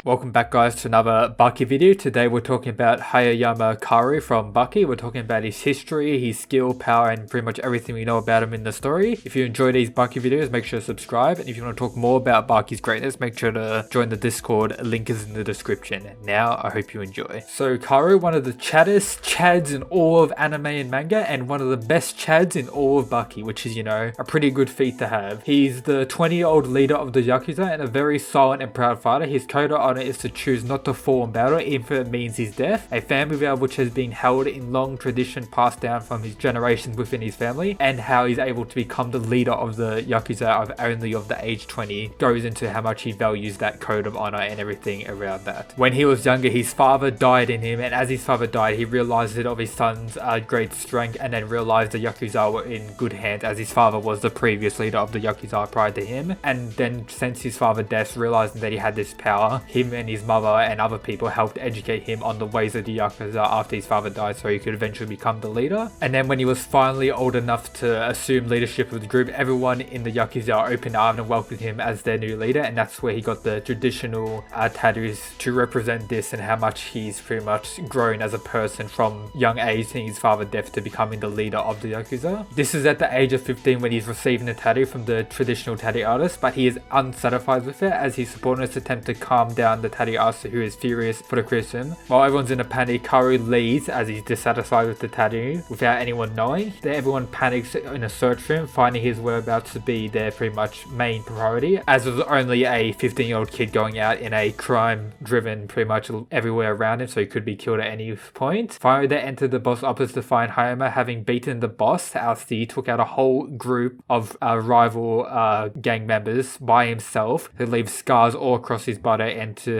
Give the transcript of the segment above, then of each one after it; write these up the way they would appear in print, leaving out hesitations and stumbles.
Welcome back guys to another Baki video. Today we're talking about Hanayama Karu from Baki. We're talking about his history, his skill, power, and pretty much everything we know about him in the story. If you enjoy these Baki videos, make sure to subscribe. And if you want to talk more about Baki's greatness, make sure to join the Discord. Link is in the description. Now, I hope you enjoy. So Karu, one of the chaddest chads in all of anime and manga, and one of the best chads in all of Baki, which is, you know, a pretty good feat to have. He's the 20-year-old leader of the Yakuza and a very silent and proud fighter. His code of honor is to choose not to fall in battle, even if it means his death. A family vow which has been held in long tradition passed down from his generations within his family, and how he's able to become the leader of the Yakuza of only of the age 20 goes into how much he values that code of honor and everything around that. When he was younger, his father died in him, and as his father died, he realized it of his son's great strength, and then realized the Yakuza were in good hands, as his father was the previous leader of the Yakuza prior to him. And then since his father's death, realizing that he had this power, him and his mother and other people helped educate him on the ways of the Yakuza after his father died, so he could eventually become the leader. And then when he was finally old enough to assume leadership of the group, everyone in the Yakuza opened arms and welcomed him as their new leader, and that's where he got the traditional tattoos to represent this, and how much he's pretty much grown as a person from young age, seeing his father's death, to becoming the leader of the Yakuza. This is at the age of 15 when he's receiving a tattoo from the traditional tattoo artist, but he is unsatisfied with it, as his subordinates attempt to calm down the tattoo artist, who is furious for the criticism. While everyone's in a panic, Karu leaves as he's dissatisfied with the tattoo without anyone knowing. Then everyone panics in a search for him, finding his whereabouts to be their pretty much main priority, as was only a 15-year-old kid going out in a crime-driven pretty much everywhere around him, so he could be killed at any point. Finally, they entered the boss office to find Hanayama having beaten the boss, as he took out a whole group of rival gang members by himself, to leave scars all across his body, and to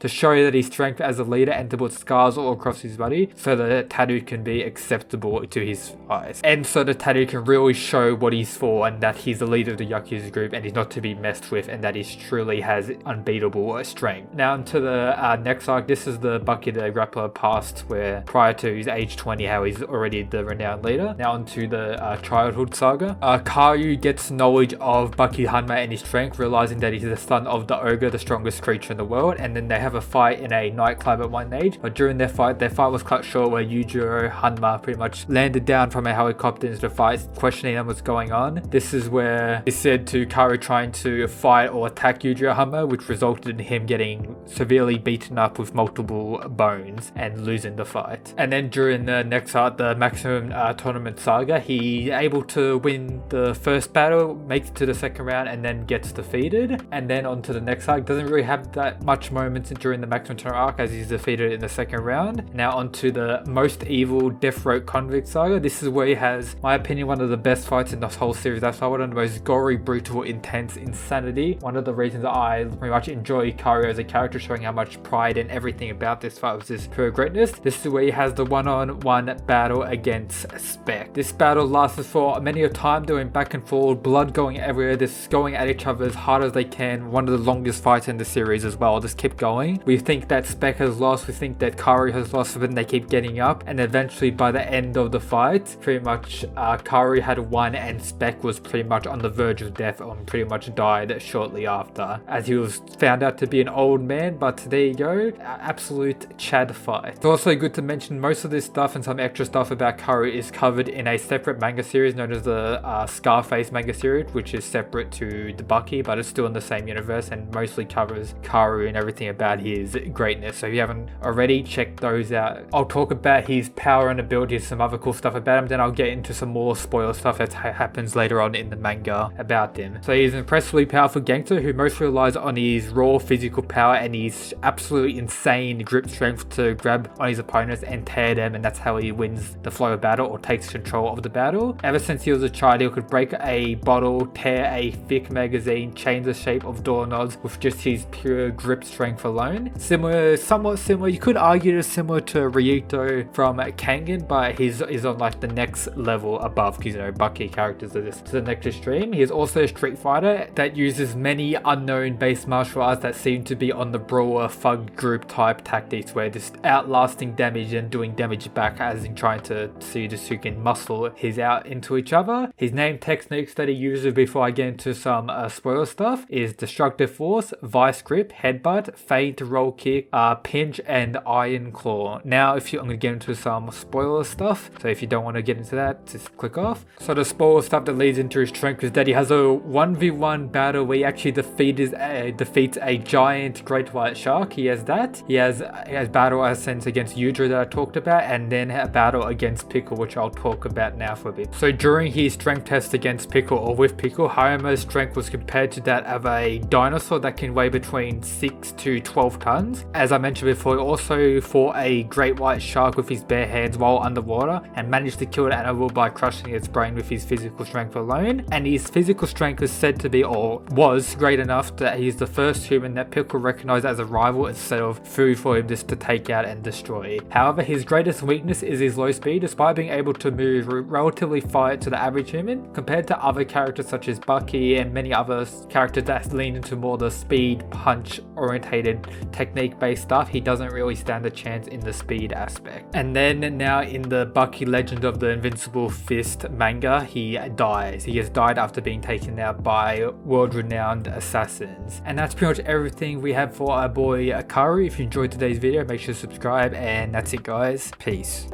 show that his strength as a leader, and to put scars all across his body so that the tattoo can be acceptable to his eyes, and so the tattoo can really show what he's for, and that he's the leader of the Yakuza group and he's not to be messed with, and that he truly has unbeatable strength. Now into the next arc. This is the Baki the Grappler past, where prior to his age 20, how he's already the renowned leader. Now onto the childhood saga. Karu gets knowledge of Baki Hanma and his strength, realizing that he's the son of the ogre, the strongest creature in the world, and then they have a fight in a nightclub at one age. But during their fight was cut short, where Yujiro Hanma pretty much landed down from a helicopter into the fight, questioning them what's going on. This is where it's said to Karu trying to fight or attack Yujiro Hanma, which resulted in him getting severely beaten up with multiple bones and losing the fight. And then during the next arc, the Maximum Tournament Saga, he's able to win the first battle, makes it to the second round, and then gets defeated. And then on to the next arc. Doesn't really have that much moments during the Maximum Tournament arc, as he's defeated in the second round. Now onto the Most Evil Death Row Convict Saga. This is where he has, my opinion, one of the best fights in this whole series. That's one of the most gory, brutal, intense insanity. One of the reasons I very much enjoy Karu as a character, showing how much pride and everything about this fight was his pure greatness. This is where he has the one-on-one battle against Spec. This battle lasted for many a time, doing back and forth, blood going everywhere, just going at each other as hard as they can. One of the longest fights in the series as well. Just keep going. We think that Spec has lost, we think that Karu has lost, but then they keep getting up, and eventually by the end of the fight, pretty much Karu had won, and Spec was pretty much on the verge of death, and pretty much died shortly after, as he was found out to be an old man. But there you go, absolute Chad fight. It's also good to mention most of this stuff and some extra stuff about Karu is covered in a separate manga series known as the Scarface manga series, which is separate to the Baki, but it's still in the same universe and mostly covers Karu and everything about his greatness. So if you haven't already, check those out. I'll talk about his power and abilities, some other cool stuff about him, then I'll get into some more spoiler stuff that happens later on in the manga about him. So he's an impressively powerful gangster who mostly relies on his raw physical power and his absolutely insane grip strength to grab on his opponents and tear them, and that's how he wins the flow of battle or takes control of the battle. Ever since he was a child, he could break a bottle, tear a thick magazine, change the shape of doorknobs with just his pure grip strength alone. Somewhat similar, you could argue it's similar to Ryuto from Kangen, but he's on like the next level above, because you know Baki characters are this to the next extreme. He is also a street fighter that uses many unknown base martial arts that seem to be on the brawler thug group type tactics, where just outlasting damage and doing damage back, as in trying to see just who can muscle his out into each other. His name techniques that he uses, before I get into some spoiler stuff, is Destructive Force, Vice Grip, Head headbutt, feint, roll kick, pinch, and iron claw. Now, I'm going to get into some spoiler stuff, so if you don't want to get into that, just click off. So the spoiler stuff that leads into his strength is that he has a 1v1 battle where he actually defeats a giant great white shark. He has that. He has battle essence against Yudra that I talked about, and then a battle against Pickle, which I'll talk about now for a bit. So during his strength test against Pickle, or with Pickle, Hanayama's strength was compared to that of a dinosaur that can weigh between 6 to 12 tons. As I mentioned before, he also fought a great white shark with his bare hands while underwater and managed to kill the animal by crushing its brain with his physical strength alone. And his physical strength is said to be, or was, great enough that he's the first human that Pickle recognized as a rival instead of food for him just to take out and destroy. However, his greatest weakness is his low speed. Despite being able to move relatively fast to the average human, compared to other characters such as Baki and many other characters that lean into more the speed, punch orientated technique based stuff, he doesn't really stand a chance in the speed aspect. And then now in the Baki Legend of the Invincible Fist manga, he dies. He has died after being taken out by world-renowned assassins. And that's pretty much everything we have for our boy Akari. If you enjoyed today's video, make sure to subscribe, and that's it guys. Peace.